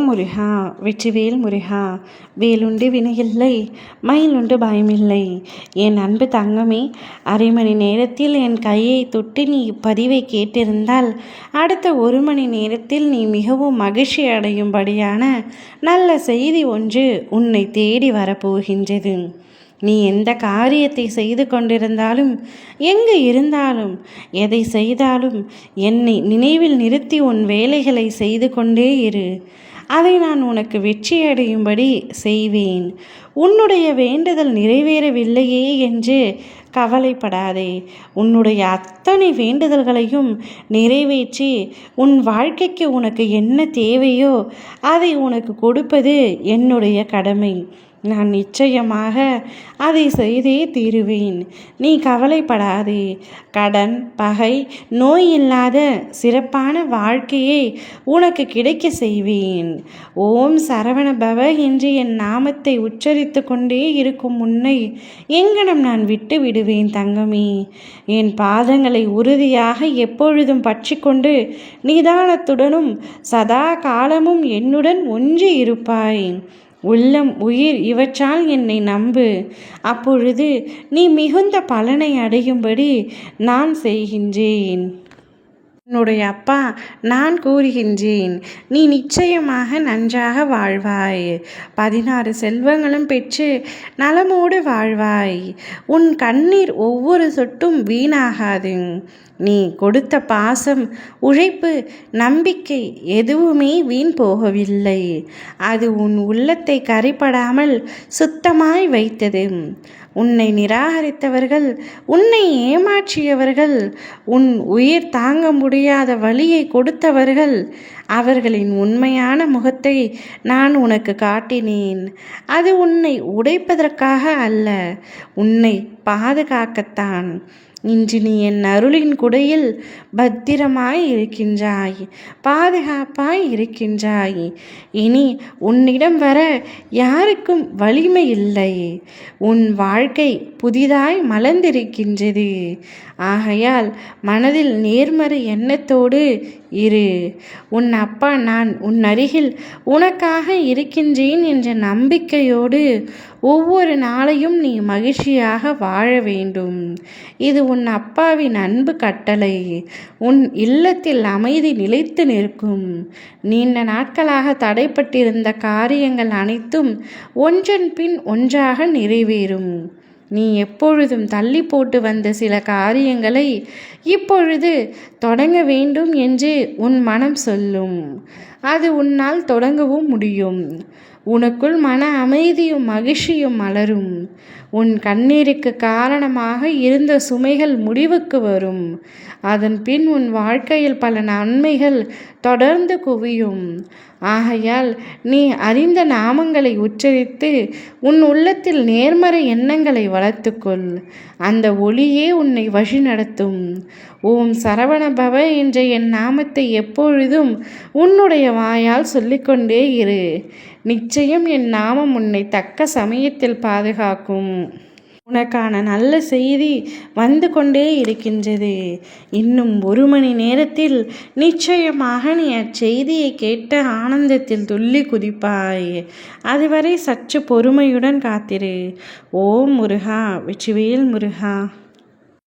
ஓம் முருகா வெற்றிவேல் முருகா. வேலுண்டு வினையில்லை, மயிலுண்டு பயமில்லை. என் அன்பு தங்கமே, அரை மணி நேரத்தில் என் கையை தொட்டு நீ இப்பதிவை கேட்டிருந்தால் அடுத்த 1 மணி நேரத்தில் நீ மிகவும் மகிழ்ச்சி அடையும்படியான நல்ல செய்தி ஒன்று உன்னை தேடி வரப்போகின்றது. நீ எந்த காரியத்தை செய்து கொண்டிருந்தாலும், எங்கு இருந்தாலும், எதை செய்தாலும் என்னை நினைவில் நிறுத்தி உன் வேலைகளை செய்து கொண்டே இரு. அதை நான் உனக்கு வெற்றியடையும்படி செய்வேன். உன்னுடைய வேண்டுதல் நிறைவேறவில்லையே என்று கவலைப்படாதே. உன்னுடைய அத்தனை வேண்டுதல்களையும் நிறைவேற்றி உன் வாழ்க்கைக்கு உனக்கு என்ன தேவையோ அதை உனக்கு கொடுப்பது என்னுடைய கடமை. நான் நிச்சயமாக அதை செய்தே தீருவேன். நீ கவலைப்படாதே. கடன், பகை, நோய் இல்லாத சிறப்பான வாழ்க்கையை உனக்கு கிடைக்க செய்வேன். ஓம் சரவண பவ என்று என் நாமத்தை உச்சரித்து கொண்டே இருக்கும் உன்னை எங்கனம் நான் விட்டு விடுவேன் தங்கமே. என் பாதங்களை உறுதியாக எப்பொழுதும் பற்றி கொண்டு நிதானத்துடனும் சதா காலமும் என்னுடன் ஒன்றி இருப்பாய். உள்ளம், உயிர் இவற்றால் என்னை நம்பு. அப்பொழுது நீ மிகுந்த பலனை அடையும்படி நான் செய்கின்றேன். என்னுடைய அப்பா நான் கூறுகின்றேன், நீ நிச்சயமாக நன்றாக வாழ்வாய். 16 செல்வங்களும் பெற்று நலமோடு வாழ்வாய். உன் கண்ணீர் ஒவ்வொரு சொட்டும் வீணாகாது. நீ கொடுத்த பாசம், உழைப்பு, நம்பிக்கை எதுவுமே வீண் போகவில்லை. அது உன் உள்ளத்தை கரைப்படாமல் சுத்தமாய் வைத்தது. உன்னை நிராகரித்தவர்கள், உன்னை ஏமாற்றியவர்கள், உன் உயிர் தாங்க முடியாத வலியை கொடுத்தவர்கள், அவர்களின் உண்மையான முகத்தை நான் உனக்கு காட்டினேன். அது உன்னை உடைப்பதற்காக அல்ல, உன்னை பாதுகாக்கத்தான். இன்று நீ என் அருளின் குடையில் பத்திரமாய் இருக்கின்றாய், பாதுகாப்பாய் இருக்கின்றாய். இனி உன்னிடம் வர யாருக்கும் வலிமை இல்லை. உன் வாழ்க்கை புதிதாய் மலர்ந்திருக்கின்றது. ஆகையால் மனதில் நேர்மறை எண்ணத்தோடு இரு. உன் அப்பா நான் உன் அருகில் உனக்காக இருக்கின்றேன் என்ற நம்பிக்கையோடு ஒவ்வொரு நாளையும் நீ மகிழ்ச்சியாக வாழ வேண்டும். இது உன் அப்பாவின் அன்பு கட்டளை. உன் இல்லத்தில் அமைதி நிலைத்து நிற்கும். நீண்ட நாட்களாக தடைப்பட்டிருந்த காரியங்கள் அனைத்தும் ஒன்றன் பின் ஒன்றாக நிறைவேறும். நீ எப்பொழுதும் தள்ளி போட்டு வந்த சில காரியங்களை இப்பொழுது தொடங்க வேண்டும் என்று உன் மனம் சொல்லும். அது உன்னால் தொடங்கவும் முடியும். உனக்குள் மன அமைதியும் மகிழ்ச்சியும் மலரும். உன் கண்ணீருக்கு காரணமாக இருந்த சுமைகள் முடிவுக்கு வரும். அதன் பின் உன் வாழ்க்கையில் பல நன்மைகள் தொடர்ந்து குவியும். ஆகையால் நீ அறிந்த நாமங்களை உச்சரித்து உன் உள்ளத்தில் நேர்மறை எண்ணங்களை வளர்த்துக்கொள். அந்த ஒளியே உன்னை வழி நடத்தும். ஓம் சரவண பவ என்ற என் நாமத்தை எப்பொழுதும் உன்னுடைய வாயால் சொல்லிக்கொண்டே இரு. நிச்சயம் என் நாமம் உன்னை தக்க சமயத்தில் பாதுகாக்கும். உனக்கான நல்ல செய்தி வந்து கொண்டே இருக்கின்றது. இன்னும் 1 மணி நேரத்தில் நிச்சயமாக நீ அச்செய்தியை கேட்ட ஆனந்தத்தில் துள்ளி குதிப்பாய். அதுவரை சற்று பொறுமையுடன் காத்திரு. ஓம் முருகா வெற்றிவேல் முருகா.